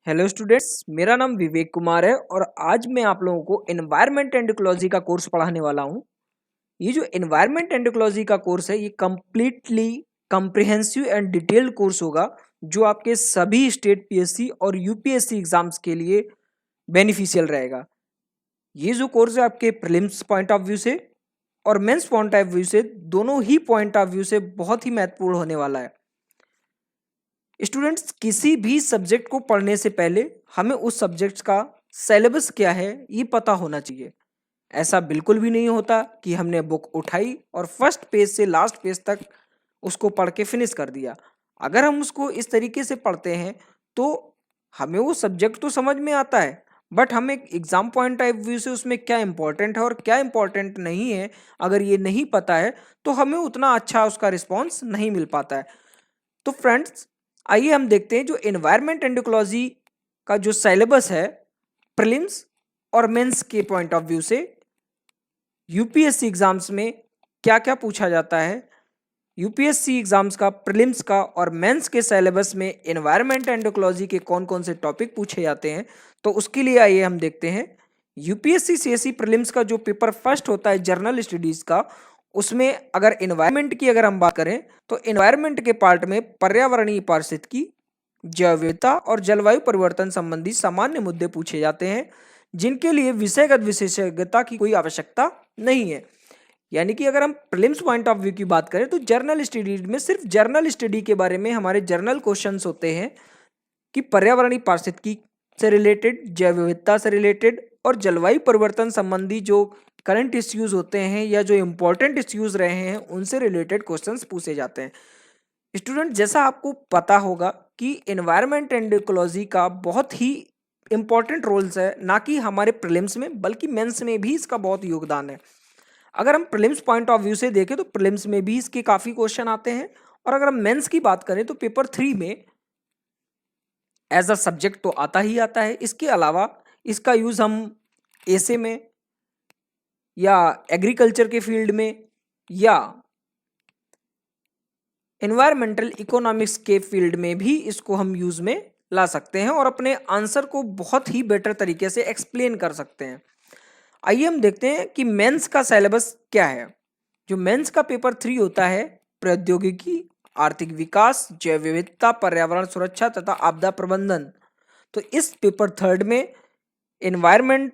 Hello students, मेरा नाम विवेक कुमार है और आज मैं आप लोगों को एनवायरनमेंट एंड इकोलॉजी का कोर्स पढ़ाने वाला हूँ। ये जो एनवायरनमेंट एंड इकोलॉजी का कोर्स है ये completely comprehensive and detailed course होगा जो आपके सभी स्टेट पीएससी और यूपीएससी एग्जाम्स के लिए बेनिफिशियल रहेगा। ये जो कोर्स है आपके प्रीलिम्स पॉइंट ऑफ व्यू से और मेंस पॉइंट ऑफ व्यू से, दोनों ही पॉइंट ऑफ व्यू से बहुत ही महत्वपूर्ण होने वाला है। स्टूडेंट्स, किसी भी सब्जेक्ट को पढ़ने से पहले हमें उस सब्जेक्ट का सिलेबस क्या है ये पता होना चाहिए। ऐसा बिल्कुल भी नहीं होता कि हमने बुक उठाई और फर्स्ट पेज से लास्ट पेज तक उसको पढ़ के फिनिश कर दिया। अगर हम उसको इस तरीके से पढ़ते हैं तो हमें वो सब्जेक्ट तो समझ में आता है, बट हमें एग्जाम पॉइंट ऑफ व्यू से उसमें क्या इंपॉर्टेंट है और क्या इंपॉर्टेंट नहीं है, अगर ये नहीं पता है तो हमें उतना अच्छा उसका रिस्पॉन्स नहीं मिल पाता है। तो फ्रेंड्स, आइए हम देखते हैं जो एनवायरनमेंट एंड इकोलॉजी का जो सिलेबस है प्रीलिम्स और मेंस के पॉइंट ऑफ व्यू से यूपीएससी एग्जाम्स में क्या क्या पूछा जाता है। यूपीएससी एग्जाम्स का प्रीलिम्स का और मेंस के सिलेबस में एनवायरनमेंट एंड इकोलॉजी के कौन कौन से टॉपिक पूछे जाते हैं, तो उसके लिए आइए हम देखते हैं। यूपीएससी सीएससी प्रीलिम्स का जो पेपर फर्स्ट होता है जर्नल स्टडीज का, उसमें अगर एनवायरनमेंट की अगर हम बात करें तो एनवायरनमेंट के पार्ट में पर्यावरणीय पारिस्थितिकी, जैव विविधता और जलवायु परिवर्तन संबंधी सामान्य मुद्दे पूछे जाते हैं जिनके लिए विषयगत विशेषज्ञता की कोई आवश्यकता नहीं है। यानी कि अगर हम प्रीलिम्स पॉइंट ऑफ व्यू की बात करें तो जर्नल स्टडीज में सिर्फ जर्नल स्टडी के बारे में हमारे जर्नल क्वेश्चंस होते हैं कि पर्यावरणीय पारिस्थितिकी से रिलेटेड, जैव विविधता से रिलेटेड और जलवायु परिवर्तन संबंधी जो करंट इश्यूज होते हैं या जो इम्पोर्टेंट इश्यूज रहे हैं उनसे रिलेटेड क्वेश्चंस पूछे जाते हैं। स्टूडेंट, जैसा आपको पता होगा कि एनवायरनमेंट एंड इकोलॉजी का बहुत ही इंपॉर्टेंट रोल्स है, ना कि हमारे प्रीलिम्स में बल्कि मेंस में भी इसका बहुत योगदान है। अगर हम प्रीलिम्स पॉइंट ऑफ व्यू से देखें तो प्रीलिम्स में भी इसके काफ़ी क्वेश्चन आते हैं, और अगर हम मेंस की बात करें तो पेपर 3 में एज अ सब्जेक्ट तो आता ही आता है। इसके अलावा इसका यूज़ हम एसे में या एग्रीकल्चर के फील्ड में या एनवायरमेंटल इकोनॉमिक्स के फील्ड में भी इसको हम यूज़ में ला सकते हैं और अपने आंसर को बहुत ही बेटर तरीके से एक्सप्लेन कर सकते हैं। आइए हम देखते हैं कि मेंस का सिलेबस क्या है। जो मेंस का पेपर 3 होता है प्रौद्योगिकी, आर्थिक विकास, जैव विविधता, पर्यावरण सुरक्षा तथा आपदा प्रबंधन, तो इस पेपर 3 में एनवायरमेंट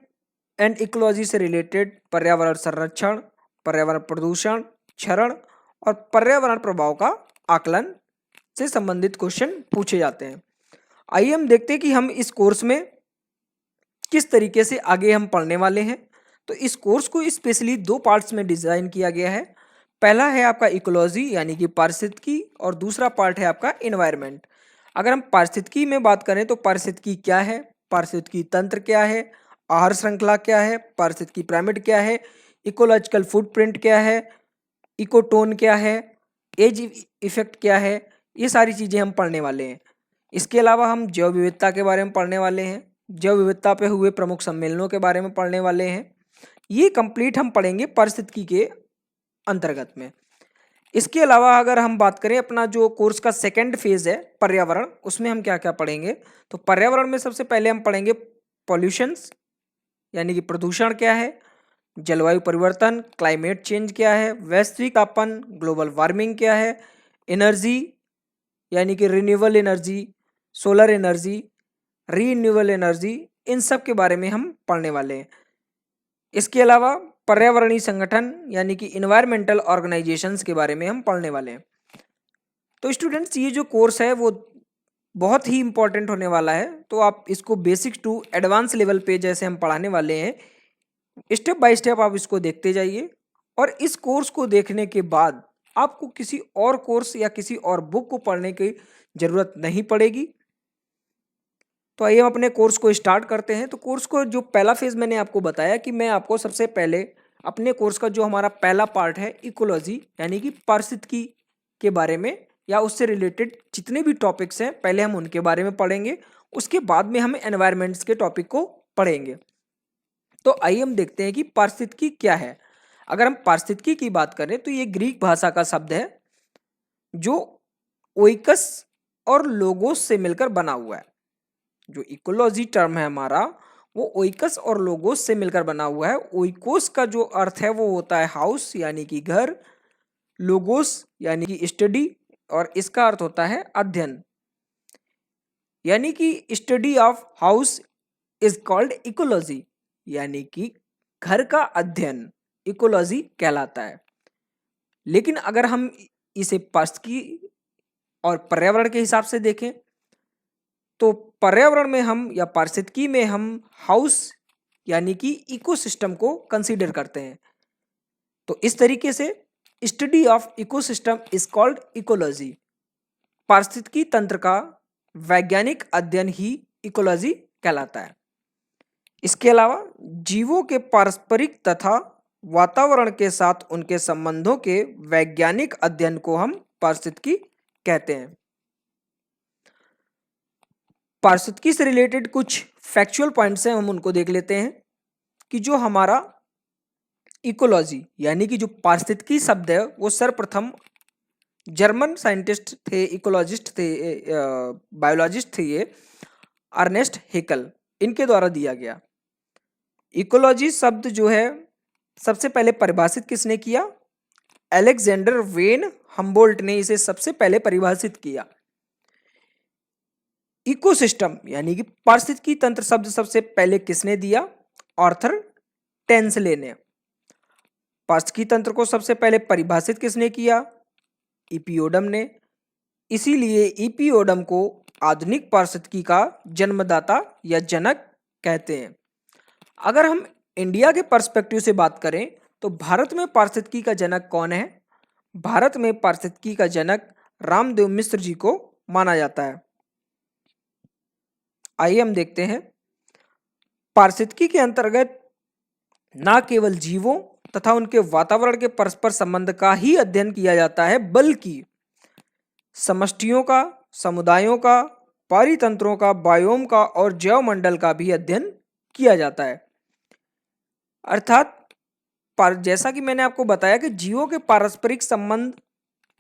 एंड इकोलॉजी से रिलेटेड पर्यावरण संरक्षण, पर्यावरण प्रदूषण, क्षरण और पर्यावरण प्रभाव का आकलन से संबंधित क्वेश्चन पूछे जाते हैं। आइए हम देखते हैं कि हम इस कोर्स में किस तरीके से आगे हम पढ़ने वाले हैं। तो इस कोर्स को स्पेशली 2 पार्ट्स में डिजाइन किया गया है। पहला है आपका इकोलॉजी यानी कि पारिस्थितिकी, और दूसरा पार्ट है आपका एनवायरनमेंट। अगर हम पारिस्थितिकी में बात करें तो पारिस्थितिकी क्या है, पारिस्थितिकी तंत्र क्या है, आहार श्रृंखला क्या है, पारिस्थितिकी पिरामिड क्या है, इकोलॉजिकल फुटप्रिंट क्या है, इकोटोन क्या है, एज इफेक्ट क्या है, ये सारी चीज़ें हम पढ़ने वाले हैं। इसके अलावा हम जैव विविधता के बारे में पढ़ने वाले हैं, जैव विविधता पे हुए प्रमुख सम्मेलनों के बारे में पढ़ने वाले हैं। ये कंप्लीट हम पढ़ेंगे पारिस्थितिकी के अंतर्गत में। इसके अलावा अगर हम बात करें अपना जो कोर्स का सेकेंड फेज है पर्यावरण, उसमें हम क्या क्या पढ़ेंगे, तो पर्यावरण में सबसे पहले हम पढ़ेंगे पॉल्यूशंस यानी कि प्रदूषण क्या है, जलवायु परिवर्तन क्लाइमेट चेंज क्या है, वैश्विक तापमान ग्लोबल वार्मिंग क्या है, एनर्जी यानी कि renewable energy, solar energy, renewable energy, इन सब के बारे में हम पढ़ने वाले हैं। इसके अलावा पर्यावरणीय संगठन यानी कि इन्वायरमेंटल ऑर्गेनाइजेशंस के बारे में हम पढ़ने वाले हैं। तो स्टूडेंट्स, ये जो कोर्स है वो बहुत ही इंपॉर्टेंट होने वाला है, तो आप इसको बेसिक टू एडवांस लेवल पे जैसे हम पढ़ाने वाले हैं, स्टेप बाय स्टेप आप इसको देखते जाइए। और इस कोर्स को देखने के बाद आपको किसी और कोर्स या किसी और बुक को पढ़ने की ज़रूरत नहीं पड़ेगी। तो आइए हम अपने कोर्स को स्टार्ट करते हैं। तो कोर्स को जो पहला फेज़ मैंने आपको बताया कि मैं आपको सबसे पहले अपने कोर्स का जो हमारा पहला पार्ट है इकोलॉजी यानी कि पारिस्थितिकी के बारे में या उससे रिलेटेड जितने भी टॉपिक्स हैं पहले हम उनके बारे में पढ़ेंगे, उसके बाद में हम एनवायरमेंट्स के टॉपिक को पढ़ेंगे। तो आइए हम देखते हैं कि पारिस्थितिकी क्या है। अगर हम पारिस्थितिकी की बात करें तो ये ग्रीक भाषा का शब्द है जो ओइकस और लोगोस से मिलकर बना हुआ है। जो इकोलॉजी टर्म है हमारा वो ओइकस और लोगोस से मिलकर बना हुआ है। ओइकोस का जो अर्थ है वो होता है हाउस यानी कि घर, लोगोस यानी कि स्टडी, और इसका अर्थ होता है अध्ययन, यानी कि study of house is called ecology, यानी कि घर का अध्ययन इकोलॉजी कहलाता है। लेकिन अगर हम इसे पारिस्थितिकी और पर्यावरण के हिसाब से देखें तो पर्यावरण में हम या पारिस्थितिकी में हम हाउस यानी कि इकोसिस्टम को कंसीडर करते हैं। तो इस तरीके से study of ecosystem is called ecology. पारिस्थितिकी तंत्र का वैज्ञानिक अध्ययन ही इकोलॉजी कहलाता है। इसके अलावा जीवों के पारस्परिक तथा वातावरण के साथ उनके संबंधों के वैज्ञानिक अध्ययन को हम पारिस्थितिकी कहते हैं। पारिस्थितिकी से रिलेटेड कुछ फैक्चुअल पॉइंट्स हैं, हम उनको देख लेते हैं कि जो हमारा इकोलॉजी यानी कि जो पारिस्थितिकी शब्द है वो सर्वप्रथम जर्मन साइंटिस्ट थे, इकोलॉजिस्ट थे, बायोलॉजिस्ट थे ये अर्नेस्ट हेकल, इनके द्वारा दिया गया। इकोलॉजी शब्द जो है सबसे पहले परिभाषित किसने किया? अलेक्जेंडर वेन हम्बोल्ट ने इसे सबसे पहले परिभाषित किया। इकोसिस्टम यानी कि पारिस्थितिकी तंत्र शब्द सबसे पहले किसने दिया? आर्थर टेंसले ने। पारिस्थितिकी तंत्र को सबसे पहले परिभाषित किसने किया? इपियोडम ने। इसीलिए इपियोडम को आधुनिक पारिस्थितिकी का जन्मदाता या जनक कहते हैं। अगर हम इंडिया के पर्सपेक्टिव से बात करें तो भारत में पारिस्थितिकी का जनक कौन है? भारत में पारिस्थितिकी का जनक रामदेव मिश्र जी को माना जाता है। आइए हम देखते हैं। पारिस्थितिकी के अंतर्गत न केवल जीवों तथा उनके वातावरण के परस्पर संबंध का ही अध्ययन किया जाता है, बल्कि समष्टियों का, समुदायों का, पारितंत्रों का, बायोम का और जैवमंडल का भी अध्ययन किया जाता है। अर्थात जैसा कि मैंने आपको बताया कि जीवों के पारस्परिक संबंध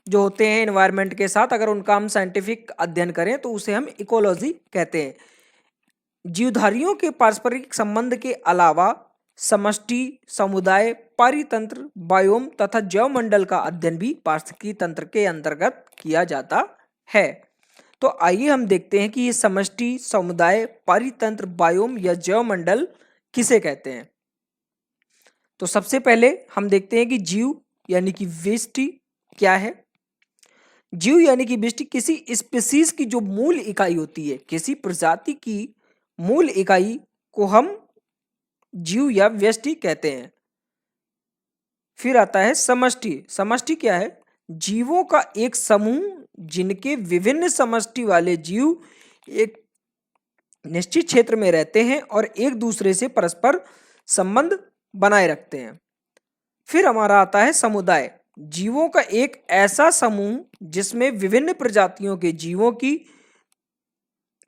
जो होते हैं एनवायरनमेंट के साथ, अगर उनका हम साइंटिफिक अध्ययन करें तो उसे हम इकोलॉजी कहते हैं। जीवधारियों के पारस्परिक संबंध के अलावा समष्टि, समुदाय, पारितंत्र, बायोम तथा जैवमंडल का अध्ययन भी पारिस्थितिकी तंत्र के अंतर्गत किया जाता है। तो आइए हम देखते हैं कि ये समष्टि, समुदाय, पारितंत्र, बायोम या जैवमंडल किसे कहते हैं। तो सबसे पहले हम देखते हैं कि जीव यानी कि व्यष्टि क्या है। जीव यानी कि व्यष्टि किसी स्पीसीज की जो मूल इकाई होती है, किसी प्रजाति की मूल इकाई को हम जीव या व्यष्टि कहते हैं। फिर आता है समष्टि। समष्टि क्या है? जीवों का एक समूह जिनके विभिन्न समष्टि वाले जीव एक निश्चित क्षेत्र में रहते हैं और एक दूसरे से परस्पर संबंध बनाए रखते हैं। फिर हमारा आता है समुदाय। जीवों का एक ऐसा समूह जिसमें विभिन्न प्रजातियों के जीवों की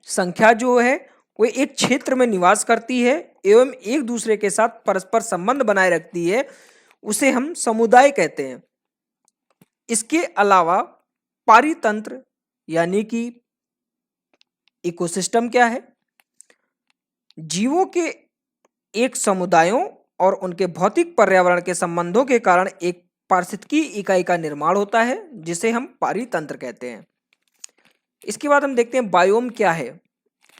संख्या जो है वो एक क्षेत्र में निवास करती है एवं एक दूसरे के साथ परस्पर संबंध बनाए रखती है, उसे हम समुदाय कहते हैं। इसके अलावा पारितंत्र यानी कि इकोसिस्टम क्या है? जीवों के एक समुदायों और उनके भौतिक पर्यावरण के संबंधों के कारण एक पारिस्थितिकी इकाई का निर्माण होता है जिसे हम पारितंत्र कहते हैं। इसके बाद हम देखते हैं बायोम क्या है।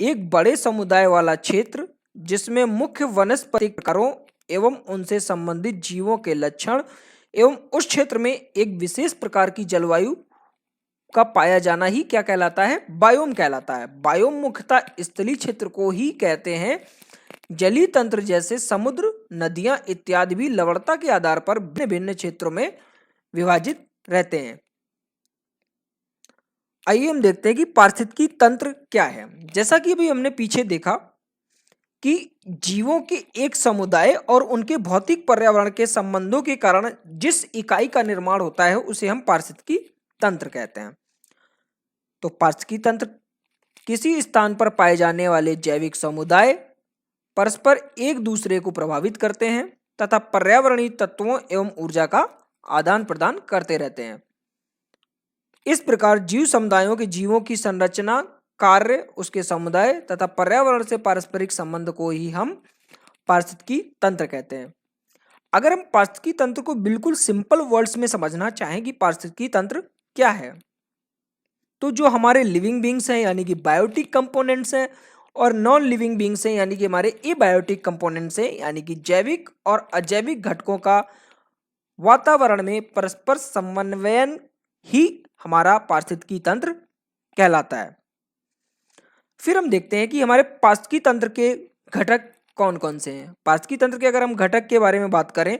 एक बड़े समुदाय वाला क्षेत्र जिसमें मुख्य वनस्पति प्रकारों एवं उनसे संबंधित जीवों के लक्षण एवं उस क्षेत्र में एक विशेष प्रकार की जलवायु का पाया जाना ही क्या कहलाता है? बायोम कहलाता है। बायोम मुख्यतः स्थलीय क्षेत्र को ही कहते हैं। जलीय तंत्र जैसे समुद्र, नदियां इत्यादि भी लवणता के आधार पर भिन्न भिन्न क्षेत्रों में विभाजित रहते हैं। आइए हम देखते हैं कि पारिस्थितिकी तंत्र क्या है। जैसा कि अभी हमने पीछे देखा कि जीवों के एक समुदाय और उनके भौतिक पर्यावरण के संबंधों के कारण जिस इकाई का निर्माण होता है उसे हम पारिस्थितिकी तंत्र कहते हैं। तो पारिस्थितिकी तंत्र किसी स्थान पर पाए जाने वाले जैविक समुदाय परस्पर एक दूसरे को प्रभावित करते हैं तथा पर्यावरणीय तत्वों एवं ऊर्जा का आदान प्रदान करते रहते हैं। इस प्रकार जीव समुदायों के जीवों की संरचना कार्य, उसके समुदाय तथा पर्यावरण से पारस्परिक संबंध को ही हम पारिस्थितिकी तंत्र कहते हैं। अगर हम पारिस्थितिकी तंत्र को बिल्कुल सिंपल वर्ड्स में समझना चाहें कि पारिस्थितिकी तंत्र क्या है, तो जो हमारे लिविंग बींग्स हैं यानी कि बायोटिक कंपोनेंट्स हैं, और नॉन लिविंग बींग्स हैं यानी कि हमारे एबायोटिक कंपोनेंट्स हैं यानी कि जैविक और अजैविक घटकों का वातावरण में परस्पर समन्वयन ही हमारा पारिस्थितिकी तंत्र कहलाता है। फिर हम देखते हैं कि हमारे पारिस्थितिकी तंत्र के घटक कौन कौन से हैं। पारिस्थितिकी तंत्र के अगर हम घटक के बारे में बात करें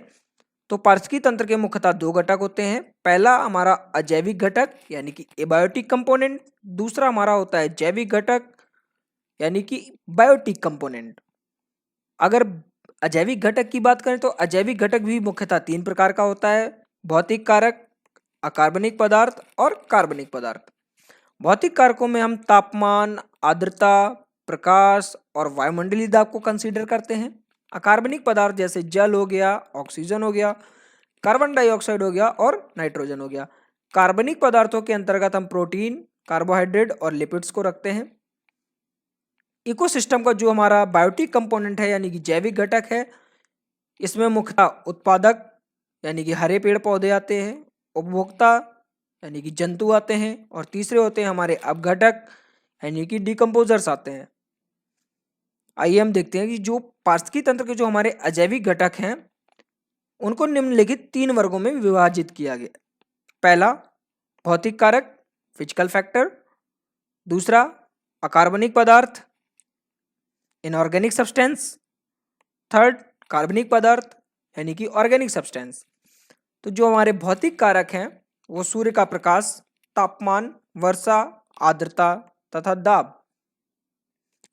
तो पारिस्थितिकी तंत्र के मुख्यतः दो घटक होते हैं। पहला हमारा अजैविक घटक यानी कि एबायोटिक कंपोनेंट, दूसरा हमारा होता है जैविक घटक यानी कि बायोटिक कंपोनेंट। अगर अजैविक घटक की बात करें तो अजैविक घटक भी मुख्यतः तीन प्रकार का होता है: भौतिक कारक, अकार्बनिक पदार्थ और कार्बनिक पदार्थ। भौतिक कारकों में हम तापमान, आर्द्रता, प्रकाश और वायुमंडलीय दाब को कंसीडर करते हैं। अकार्बनिक पदार्थ जैसे जल हो गया, ऑक्सीजन हो गया, कार्बन डाइऑक्साइड हो गया और नाइट्रोजन हो गया। कार्बनिक पदार्थों के अंतर्गत हम प्रोटीन, कार्बोहाइड्रेट और लिपिड्स को रखते हैं। इकोसिस्टम का जो हमारा बायोटिक कंपोनेंट है यानी कि जैविक घटक है, इसमें मुख्यतः उत्पादक यानी कि हरे पेड़ पौधे आते हैं, उपभोक्ता यानी कि जंतु आते हैं, और तीसरे होते हैं हमारे अपघटक यानी कि डिकम्पोजर्स आते हैं। आइए हम देखते हैं कि जो पारिस्थितिकी तंत्र के जो हमारे अजैविक घटक हैं उनको निम्नलिखित तीन वर्गों में विभाजित किया गया। पहला भौतिक कारक, फिजिकल फैक्टर, दूसरा अकार्बनिक पदार्थ, इनऑर्गेनिक सब्सटेंस, थर्ड कार्बनिक पदार्थ यानी कि ऑर्गेनिक सब्सटेंस। तो जो हमारे भौतिक कारक हैं वो सूर्य का प्रकाश, तापमान, वर्षा, आर्द्रता तथा दाब,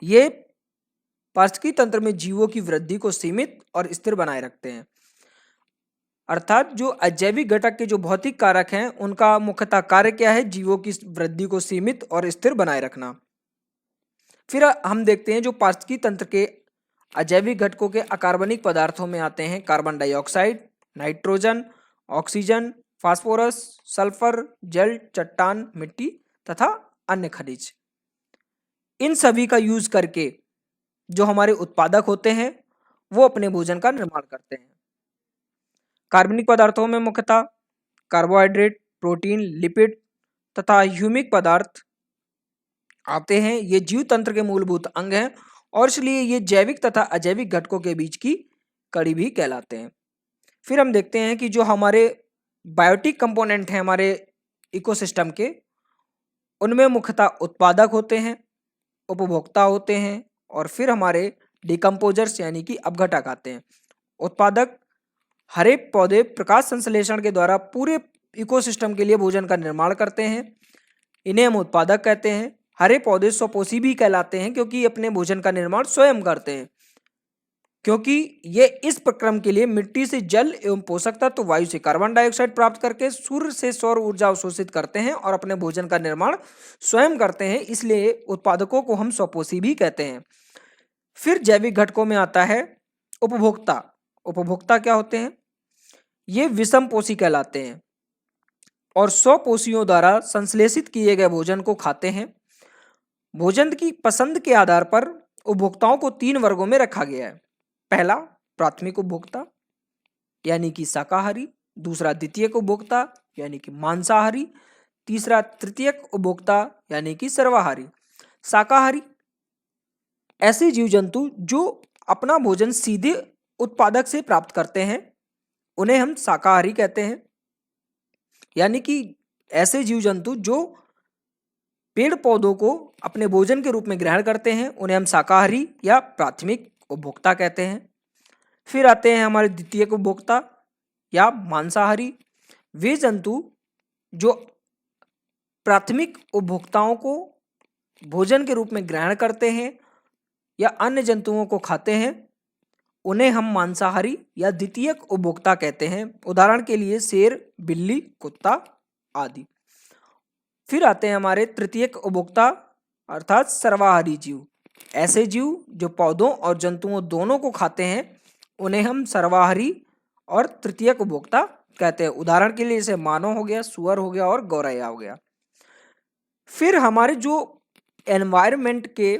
ये पारिस्थितिकी तंत्र में जीवों की वृद्धि को सीमित और स्थिर बनाए रखते हैं। अर्थात जो अजैविक घटक के जो भौतिक कारक हैं उनका मुख्यतः कार्य क्या है? जीवों की वृद्धि को सीमित और स्थिर बनाए रखना। फिर हम देखते हैं जो पारिस्थितिकी तंत्र के अजैविक घटकों के अकार्बनिक पदार्थों में आते हैं carbon dioxide, nitrogen, oxygen, phosphorus, sulphur, जल, चट्टान, मिट्टी तथा अन्य खनिज। इन सभी का यूज करके जो हमारे उत्पादक होते हैं वो अपने भोजन का निर्माण करते हैं। कार्बनिक पदार्थों में मुख्यतः कार्बोहाइड्रेट, प्रोटीन, लिपिड तथा ह्यूमिक पदार्थ आते हैं। ये जीव तंत्र के मूलभूत अंग हैं और इसलिए ये जैविक तथा अजैविक घटकों के बीच की कड़ी भी कहलाते हैं। फिर हम देखते हैं कि जो हमारे बायोटिक कंपोनेंट हैं हमारे इकोसिस्टम के, उनमें मुख्यतः उत्पादक होते हैं, उपभोक्ता होते हैं और फिर हमारे डिकम्पोजर्स यानी कि अपघटक आते हैं। उत्पादक हरे पौधे प्रकाश संश्लेषण के द्वारा पूरे इकोसिस्टम के लिए भोजन का निर्माण करते हैं, इन्हें हम उत्पादक कहते हैं। हरे पौधे स्वपोषी भी कहलाते हैं क्योंकि ये अपने भोजन का निर्माण स्वयं करते हैं, क्योंकि ये इस प्रक्रम के लिए मिट्टी से जल एवं पोषक तत्व, वायु से कार्बन डाइऑक्साइड प्राप्त करके सूर्य से सौर ऊर्जा अवशोषित करते हैं और अपने भोजन का निर्माण स्वयं करते हैं, इसलिए उत्पादकों को हम स्वपोषी भी कहते हैं। फिर जैविक घटकों में आता है उपभोक्ता। उपभोक्ता क्या होते हैं? ये विषमपोषी कहलाते हैं और स्वपोषियों द्वारा संश्लेषित किए गए भोजन को खाते हैं। भोजन की पसंद के आधार पर उपभोक्ताओं को तीन वर्गों में रखा गया है। पहला प्राथमिक उपभोक्ता यानी कि शाकाहारी, दूसरा द्वितीयक उपभोक्ता यानी कि मांसाहारी, तीसरा तृतीयक उपभोक्ता यानी कि सर्वाहारी। शाकाहारी ऐसे जीव जंतु जो अपना भोजन सीधे उत्पादक से प्राप्त करते हैं, उन्हें हम शाकाहारी कहते हैं। यानी कि ऐसे जीव जंतु जो पेड़ पौधों को अपने भोजन के रूप में ग्रहण करते हैं, उन्हें हम शाकाहारी या प्राथमिक उपभोक्ता कहते हैं। फिर आते हैं हमारे द्वितीयक उपभोक्ता या मांसाहारी। वे जंतु जो प्राथमिक उपभोक्ताओं को भोजन के रूप में ग्रहण करते हैं या अन्य जंतुओं को खाते हैं, उन्हें हम मांसाहारी या द्वितीयक उपभोक्ता कहते हैं। उदाहरण के लिए शेर, बिल्ली, कुत्ता आदि। फिर आते हैं हमारे तृतीयक उपभोक्ता अर्थात सर्वाहारी जीव। ऐसे जीव जो पौधों और जंतुओं दोनों को खाते हैं, उन्हें हम सर्वाहारी और तृतीयक उपभोक्ता कहते हैं। उदाहरण के लिए जैसे मानव हो गया, सुअर हो गया और गौरैया हो गया। फिर हमारे जो एनवायरनमेंट के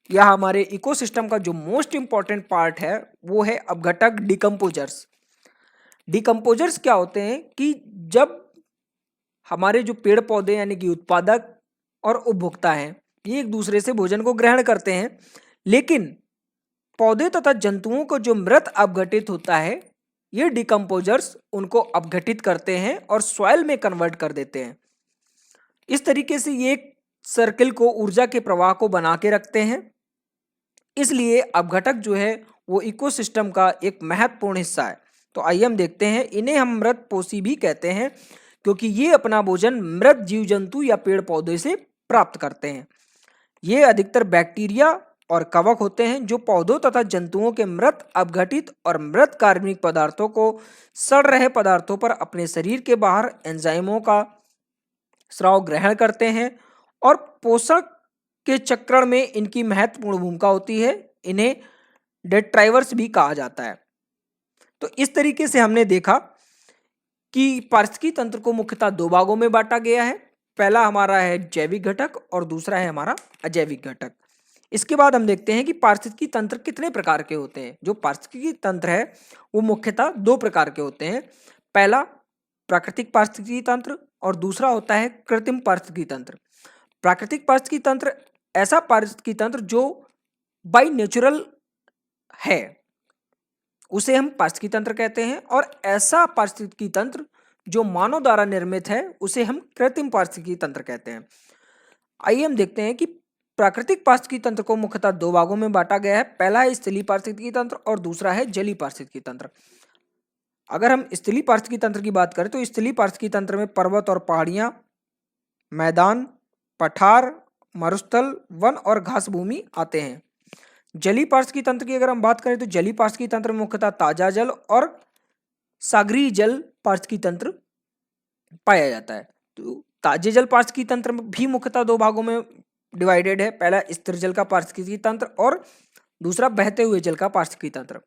या हमारे इकोसिस्टम का जो मोस्ट इंपॉर्टेंट पार्ट है वो है अपघटक डिकम्पोजर्स। डिकम्पोजर्स क्या होते हैं कि जब हमारे जो पेड़ पौधे यानी कि उत्पादक और उपभोक्ता हैं ये एक दूसरे से भोजन को ग्रहण करते हैं, लेकिन पौधे तथा जंतुओं को जो मृत अपघटित होता है ये डिकम्पोजर्स उनको अपघटित करते हैं और सॉइल में कन्वर्ट कर देते हैं। इस तरीके से ये एक सर्किल को, ऊर्जा के प्रवाह को बना के रखते हैं। इसलिए अपघटक जो है वो इकोसिस्टम का एक महत्वपूर्ण हिस्सा है। तो आइए हम देखते हैं, इन्हें हम मृत पोषी भी कहते हैं क्योंकि ये अपना भोजन मृत जीव जंतु या पेड़ पौधे से प्राप्त करते हैं। ये अधिकतर बैक्टीरिया और कवक होते हैं जो पौधों तथा जंतुओं के मृत अपघटित और मृत कार्बनिक पदार्थों को सड़ रहे पदार्थों पर अपने शरीर के बाहर एंजाइमों का स्राव ग्रहण करते हैं और पोषक के चक्रण में इनकी महत्वपूर्ण भूमिका होती है। इन्हें डेट्राइवर्स भी कहा जाता है। तो इस तरीके से हमने देखा कि पारिस्थितिकी तंत्र को मुख्यतः दो भागों में बांटा गया है। पहला हमारा है जैविक घटक और दूसरा है हमारा अजैविक घटक। इसके बाद हम देखते हैं कि पारिस्थितिकी तंत्र कितने प्रकार के होते हैं। जो पारिस्थितिकी तंत्र है वो मुख्यतः दो प्रकार के होते हैं। पहला प्राकृतिक पारिस्थितिकी तंत्र और दूसरा होता है कृत्रिम पारिस्थितिकी तंत्र। प्राकृतिक पारिस्थितिकी तंत्र ऐसा पारिस्थितिकी तंत्र जो बाय नेचुरल है उसे हम पारिस्थितिकी तंत्र कहते हैं, और ऐसा पारिस्थितिकी तंत्र जो मानव द्वारा निर्मित है उसे हम कृत्रिम पारिस्थितिकी तंत्र कहते हैं। आइए हम देखते हैं कि प्राकृतिक पारिस्थितिकी तंत्र को मुख्यतः दो भागों में बांटा गया है। पहला है स्थलीय पारिस्थितिकी तंत्र और दूसरा है जलीय पारिस्थितिकी तंत्र। अगर हम स्थलीय पारिस्थितिकी तंत्र की बात करें तो स्थलीय पारिस्थितिकी तंत्र में पर्वत और पहाड़ियां, मैदान, पठार, मरुस्थल, वन और घास भूमि आते हैं। जलीय पारिस्थितिकी तंत्र की अगर हम बात करें तो जलीय पारिस्थितिकी तंत्र में मुख्यतः ताजा जल और सागरीय जल पारिस्थितिकी तंत्र पाया जाता है। तो ताजे जल पारिस्थितिकी तंत्र भी मुख्यतः दो भागों में डिवाइडेड है। पहला स्थिर जल का पारिस्थितिकी तंत्र और दूसरा बहते हुए जल का पारिस्थितिकी तंत्र।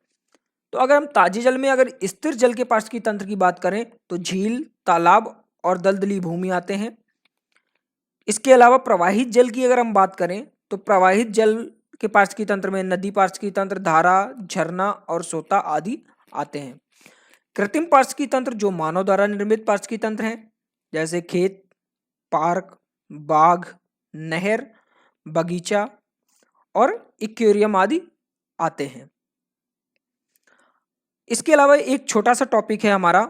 तो अगर हम ताजे जल में अगर स्थिर जल के पारिस्थितिकी तंत्र की बात करें तो झील, तालाब और दलदली भूमि आते हैं। इसके अलावा प्रवाहित जल की अगर हम बात करें तो प्रवाहित जल के पारिस्थितिकी तंत्र में नदी पारिस्थितिकी तंत्र, धारा, झरना और सोता आदि आते हैं। कृत्रिम पारिस्थितिकी तंत्र जो मानव द्वारा निर्मित पारिस्थितिकी तंत्र हैं, जैसे खेत, पार्क, बाग, नहर, बगीचा और एक्वेरियम आदि आते हैं। इसके अलावा एक छोटा सा टॉपिक है हमारा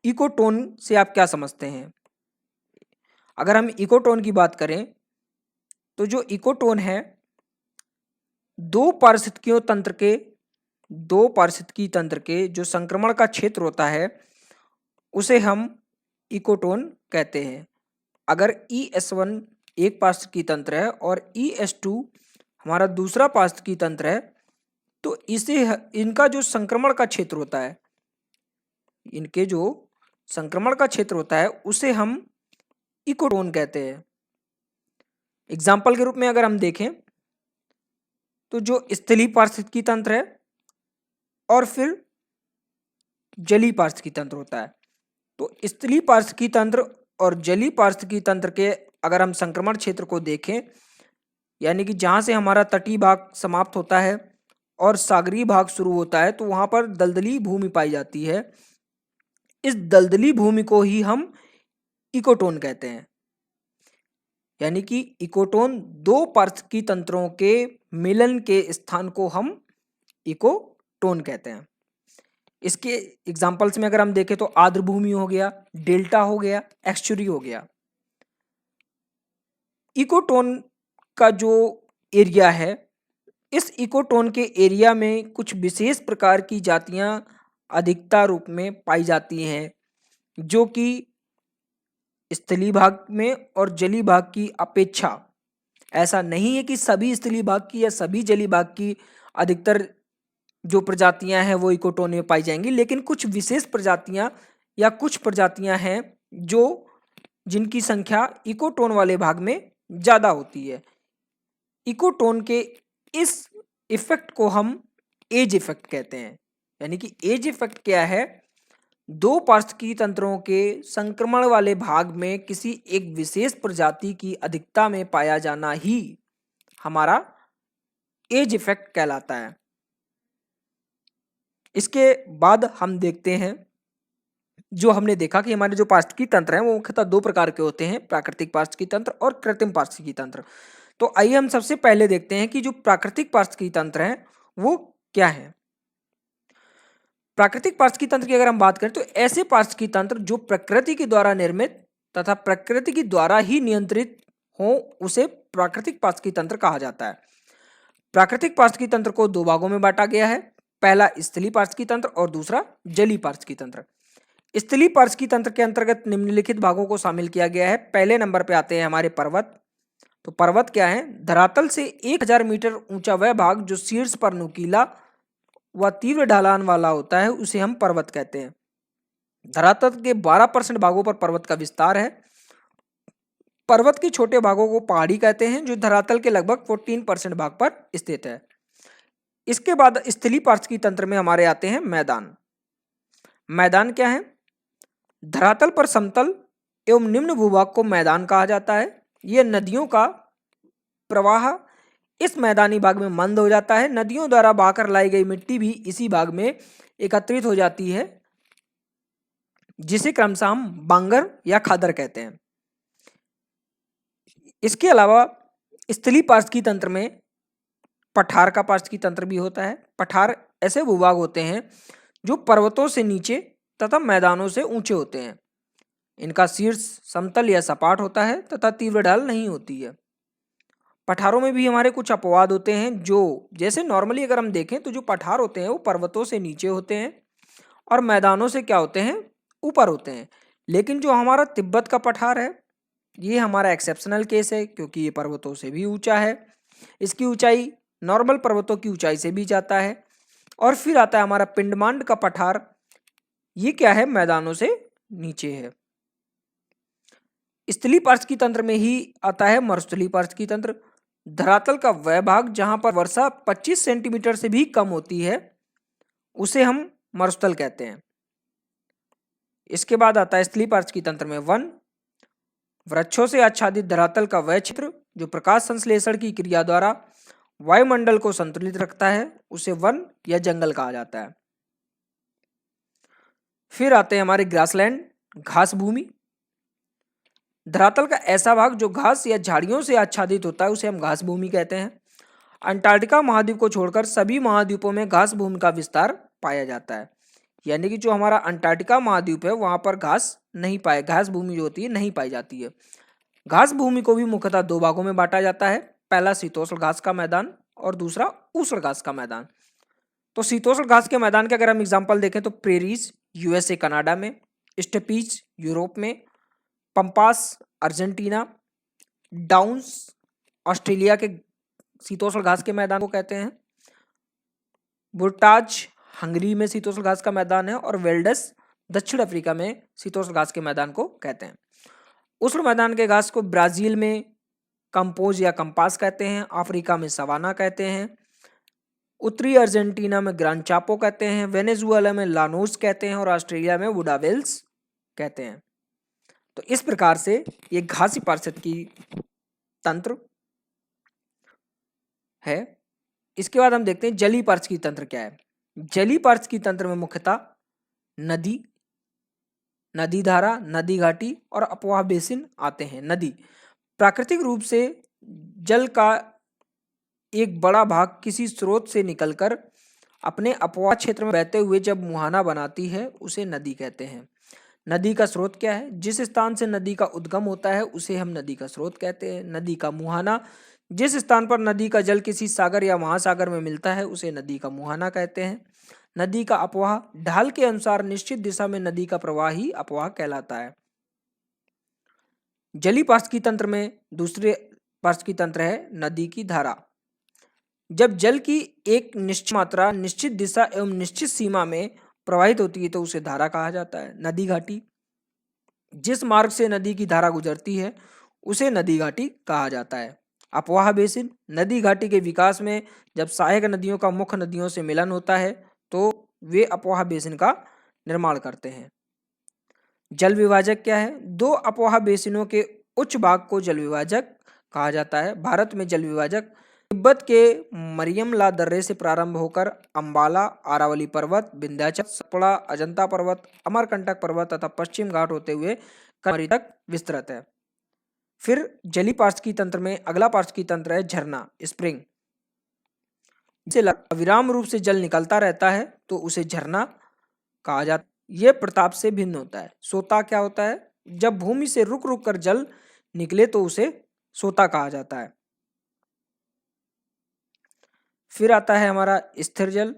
इकोटोन से आप क्या समझते हैं। अगर हम इकोटोन की बात करें तो जो इकोटोन है दो पारिस्थितिकी तंत्र के जो संक्रमण का क्षेत्र होता है उसे हम इकोटोन कहते हैं। अगर ES1 एक पारिस्थितिकी तंत्र है और ES2 हमारा दूसरा पारिस्थितिकी तंत्र है तो इनका जो संक्रमण का क्षेत्र होता है, इनके जो संक्रमण का क्षेत्र होता है उसे हम इकोटोन कहते हैं। एग्जाम्पल के रूप में अगर हम देखें तो जो स्थलीय पारिस्थितिकी तंत्र है और फिर जलीय पारिस्थितिकी तंत्र होता है। तो स्थलीय पारिस्थितिकी तंत्र और जलीय पारिस्थितिकी तंत्र के अगर हम संक्रमण क्षेत्र को देखें, यानी कि जहाँ से हमारा तटीय भाग समाप्त होता है और सागरीय भाग शुरू होता है, तो वहाँ पर दलदली भूमि पाई जाती है। इस दलदली भूमि को ही हम इकोटोन कहते हैं। यानी कि इकोटोन दो पारिस्थितिकी तंत्रों के मिलन के स्थान को हम इकोटोन कहते हैं। इसके एग्जाम्पल्स में अगर हम देखें तो आर्द्र भूमि हो गया, डेल्टा हो गया, एक्सचुरी हो गया। इकोटोन का जो एरिया है, इस इकोटोन के एरिया में कुछ विशेष प्रकार की जातियां अधिकता रूप में पाई जाती हैं जो कि स्थलीय भाग में और जलीय भाग की अपेक्षा, ऐसा नहीं है कि सभी स्थलीय भाग की या सभी जलीय भाग की अधिकतर जो प्रजातियां हैं वो इकोटोन में पाई जाएंगी, लेकिन कुछ विशेष प्रजातियां या कुछ प्रजातियां हैं जो जिनकी संख्या इकोटोन वाले भाग में ज़्यादा होती है। इकोटोन के इस इफेक्ट को हम एज इफेक्ट कहते हैं। यानी कि एज इफेक्ट क्या है, दो पारिस्थितिकी तंत्रों के संक्रमण वाले भाग में किसी एक विशेष प्रजाति की अधिकता में पाया जाना ही हमारा एज इफेक्ट कहलाता है। इसके बाद हम देखते हैं, जो हमने देखा कि हमारे जो पारिस्थितिकी तंत्र हैं वो मुख्यतः दो प्रकार के होते हैं, प्राकृतिक पारिस्थितिकी तंत्र और कृत्रिम पारिस्थितिकी तंत्र। तो आइए हम सबसे पहले देखते हैं कि जो प्राकृतिक पारिस्थितिकी तंत्र हैं वो क्या है। प्राकृतिक पारिस्थितिकी तंत्र की अगर हम बात करें तो ऐसे पारिस्थितिकी तंत्र जो प्रकृति के द्वारा निर्मित तथा प्रकृति के द्वारा ही नियंत्रित हो, उसे प्राकृतिक पारिस्थितिकी तंत्र कहा जाता है। प्राकृतिक पारिस्थितिकी तंत्र को दो भागों में बांटा गया है, पहला स्थलीय पारिस्थितिकी तंत्र और दूसरा जलीय पारिस्थितिकी तंत्र। स्थलीय पारिस्थितिकी तंत्र के अंतर्गत निम्नलिखित भागों को शामिल किया गया है। पहले नंबर पे आते हैं हमारे पर्वत। तो पर्वत क्या है? धरातल से 1000 मीटर ऊंचा वह भाग जो शीर्ष पर नुकीला व तीव्र ढलान वाला होता है उसे हम पर्वत कहते हैं। धरातल के 12% भागों पर पर्वत का विस्तार है। पर्वत के छोटे भागों को पहाड़ी कहते हैं जो धरातल के लगभग 14% भाग पर स्थित है। इसके बाद स्थलीय पारिस्थितिकी तंत्र में हमारे आते हैं मैदान। मैदान क्या है? धरातल पर समतल एवं निम्न भूभाग को मैदान कहा जाता है। यह नदियों का प्रवाह इस मैदानी भाग में मंद हो जाता है। नदियों द्वारा बहाकर लाई गई मिट्टी भी इसी भाग में एकत्रित हो जाती है, जिसे क्रमशः हम बांगर या खादर कहते हैं। इसके अलावा स्थलीय पारिस्थितिकी तंत्र में पठार का पारिस्थितिकी तंत्र भी होता है। पठार ऐसे भूभाग होते हैं जो पर्वतों से नीचे तथा मैदानों से ऊंचे होते हैं। इनका शीर्ष समतल या सपाट होता है तथा तीव्र ढाल नहीं होती है। पठारों में भी हमारे कुछ अपवाद होते हैं, जो जैसे नॉर्मली अगर हम देखें तो जो पठार होते हैं वो पर्वतों से नीचे होते हैं और मैदानों से क्या होते हैं? ऊपर होते हैं। लेकिन जो हमारा तिब्बत का पठार है ये हमारा एक्सेप्शनल केस है, क्योंकि ये पर्वतों से भी ऊंचा है। इसकी ऊंचाई नॉर्मल पर्वतों की ऊंचाई से भी जाता है। और फिर आता है हमारा पिंडमांड का पठार। ये क्या है? मैदानों से नीचे है। स्थलीय पारिस्थितिकी तंत्र में ही आता है मरुस्थलीय पारिस्थितिकी तंत्र। धरातल का वह भाग जहां पर वर्षा 25 सेंटीमीटर से भी कम होती है उसे हम मरुस्थल कहते हैं। इसके बाद आता है स्थलीय पारिस्थितिकी तंत्र में वन। वृक्षों से आच्छादित धरातल का वह क्षेत्र जो प्रकाश संश्लेषण की क्रिया द्वारा वायुमंडल को संतुलित रखता है उसे वन या जंगल कहा जाता है। फिर आते हैं हमारे ग्रासलैंड, घास भूमि। धरातल का ऐसा भाग जो घास या झाड़ियों से आच्छादित होता है उसे हम घास भूमि कहते हैं। अंटार्कटिका महाद्वीप को छोड़कर सभी महाद्वीपों में घास भूमि का विस्तार पाया जाता है। यानी कि जो हमारा अंटार्कटिका महाद्वीप है वहां पर घास भूमि जो होती है नहीं पाई जाती है। घास भूमि को भी मुख्यतः दो भागों में बांटा जाता है, पहला शीतोष्ण घास का मैदान और दूसरा उष्ण घास का मैदान। तो शीतोष्ण घास के मैदान के अगर हम एग्जांपल देखें तो प्रेरीज यूएसए कनाडा में, स्टेपीज यूरोप में, पंपास अर्जेंटीना, डाउन्स ऑस्ट्रेलिया के शीतोष्ण घास के मैदान को कहते हैं। बुर्टाज हंगरी में शीतोष्ण घास का मैदान है और वेल्डस दक्षिण अफ्रीका में शीतोष्ण घास के मैदान को कहते हैं। उष्ण मैदान के घास को ब्राजील में कंपोज या कंपास कहते हैं, अफ्रीका में सवाना कहते हैं, उत्तरी अर्जेंटीना में ग्रान चापो कहते हैं, वेनेजुएला में लानोस कहते हैं और ऑस्ट्रेलिया में वुडावेल्स कहते हैं। तो इस प्रकार से ये घासी पारिस्थितिकी तंत्र है। इसके बाद हम देखते हैं जलीय पारिस्थितिकी तंत्र क्या है। जलीय पारिस्थितिकी तंत्र में मुख्यतः नदी, नदी धारा, नदी घाटी और अपवाह बेसिन आते हैं। नदी प्राकृतिक रूप से जल का एक बड़ा भाग किसी स्रोत से निकलकर अपने अपवाह क्षेत्र में बहते हुए जब मुहाना बनाती है उसे नदी कहते हैं। नदी का स्रोत क्या है? जिस स्थान से नदी का उद्गम होता है उसे हम नदी का स्रोत कहते हैं। नदी का मुहाना, जिस स्थान पर नदी का जल किसी सागर या महासागर में मिलता है उसे नदी का मुहाना कहते हैं। नदी का अपवाह, ढाल के अनुसार निश्चित दिशा में नदी का प्रवाह ही अपवाह कहलाता है। जलीय पारिस्थितिकी तंत्र में दूसरे पारिस्थितिकी तंत्र है नदी की धारा। जब जल की एक निश्चित मात्रा निश्चित दिशा एवं निश्चित सीमा में प्रवाहित होती है तो उसे धारा कहा जाता है। नदी घाटी, जिस मार्ग से नदी की धारा गुजरती है उसे नदी घाटी कहा जाता है। अपवाह बेसिन, नदी घाटी के विकास में जब सहायक नदियों का मुख्य नदियों से मिलन होता है तो वे अपवाह बेसिन का निर्माण करते हैं। जल विभाजक क्या है? दो अपवाह बेसिनों के उच्च भाग को जल विभाजक कहा जाता है। भारत में जल विभाजक तिब्बत के मरियमला दर्रे से प्रारंभ होकर अंबाला, अरावली पर्वत, विंध्याचल, सतपुड़ा, अजंता पर्वत, अमरकंटक पर्वत तथा पश्चिम घाट होते हुए कन्याकुमारी तक विस्तृत है। फिर जलीय पारिस्थितिकी तंत्र में अगला पारिस्थितिकी तंत्र है झरना, स्प्रिंग। से अविराम रूप से जल निकलता रहता है तो उसे झरना कहा जाता है। यह प्रताप से भिन्न होता है। सोता क्या होता है? जब भूमि से रुक रुक कर जल निकले तो उसे सोता कहा जाता है। फिर आता है हमारा स्थिर जल।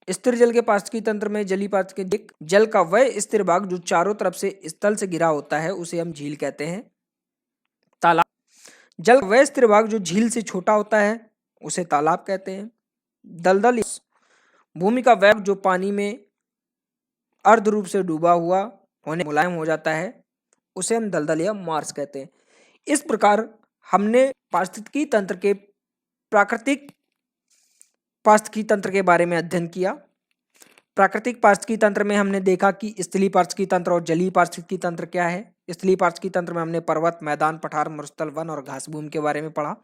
स्थिर जल के पारिस्थितिकी तंत्र में जलीय पारिस्थितिकी जल का वह स्थिर भाग जो चारों तरफ से स्थल से घिरा होता है उसे हम झील कहते हैं। तालाब, जल का वह स्थिर भाग जो झील से छोटा होता है उसे तालाब कहते हैं। दलदल, भूमि का वह जो पानी में अर्ध रूप से डूबा हुआ होने मुलायम हो जाता है उसे हम दलदल या मार्श कहते हैं। इस प्रकार हमने पारिस्थितिकी तंत्र के प्राकृतिक पारिस्थितिकी तंत्र के बारे में अध्ययन किया। प्राकृतिक पारिस्थितिकी तंत्र में हमने देखा कि स्थलीय पारिस्थितिकी तंत्र और जलीय पारिस्थितिकी तंत्र क्या है। स्थलीय पारिस्थितिकी तंत्र में हमने पर्वत, मैदान, पठार, मरुस्थल, वन और घास भूमि के बारे में पढ़ा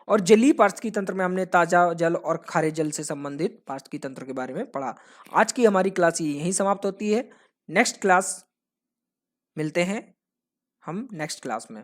और जलीय पारिस्थितिकी तंत्र में हमने ताजा जल और खारे जल से संबंधित पारिस्थितिकी तंत्र के बारे में पढ़ा। आज की हमारी क्लास यहीं समाप्त होती है। नेक्स्ट क्लास मिलते हैं हम नेक्स्ट क्लास में।